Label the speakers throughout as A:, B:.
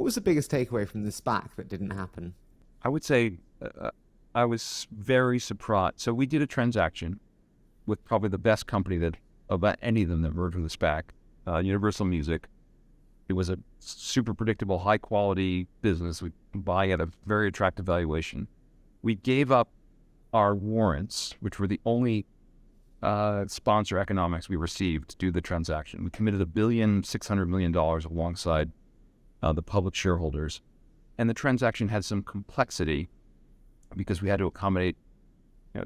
A: What was the biggest takeaway from the SPAC that didn't happen?
B: I would say I was very surprised. So we did a transaction with probably the best company that about any of them that merged with the SPAC, Universal Music. It was a super predictable, high quality business. We buy at a very attractive valuation. We gave up our warrants, which were the only sponsor economics we received to do the transaction. We committed $1,600,000,000 alongside the public shareholders. And the transaction had some complexity because we had to accommodate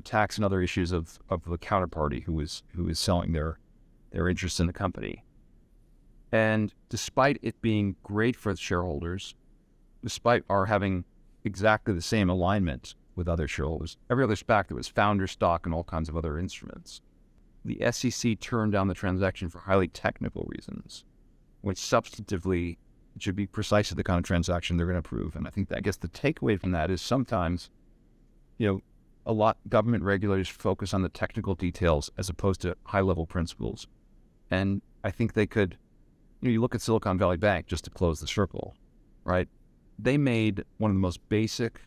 B: tax and other issues of the counterparty who was selling their interest in the company. And despite it being great for the shareholders, despite our having exactly the same alignment with other shareholders, every other SPAC that was founder stock and all kinds of other instruments, the SEC turned down the transaction for highly technical reasons, which substantively should be precisely the kind of transaction they're going to approve. And I guess the takeaway from that is sometimes, a lot government regulators focus on the technical details as opposed to high-level principles. And I think they could, you look at Silicon Valley Bank, just to close the circle, right? They made one of the most basic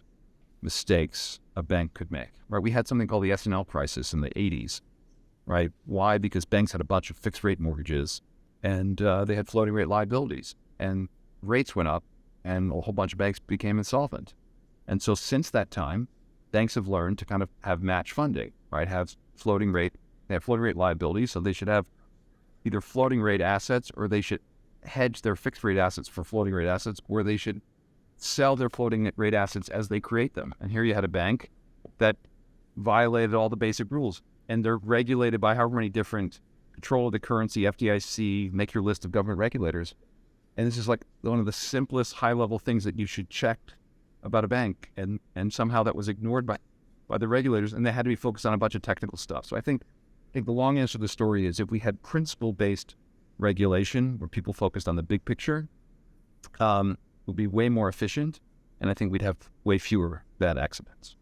B: mistakes a bank could make, right? We had something called the S&L crisis in the 80s, right? Why? Because banks had a bunch of fixed-rate mortgages, and they had floating-rate liabilities, and rates went up, and a whole bunch of banks became insolvent. And so since that time, banks have learned to kind of have match funding, right? They have floating rate liabilities, so they should have either floating rate assets, or they should hedge their fixed rate assets for floating rate assets, or they should sell their floating rate assets as they create them. And here you had a bank that violated all the basic rules, and they're regulated by however many different control of the currency, FDIC, make your list of government regulators. And this is like one of the simplest high-level things that you should check about a bank, and somehow that was ignored by the regulators, and they had to be focused on a bunch of technical stuff. So I think the long answer to the story is, if we had principle-based regulation where people focused on the big picture, it would be way more efficient, and I think we'd have way fewer bad accidents.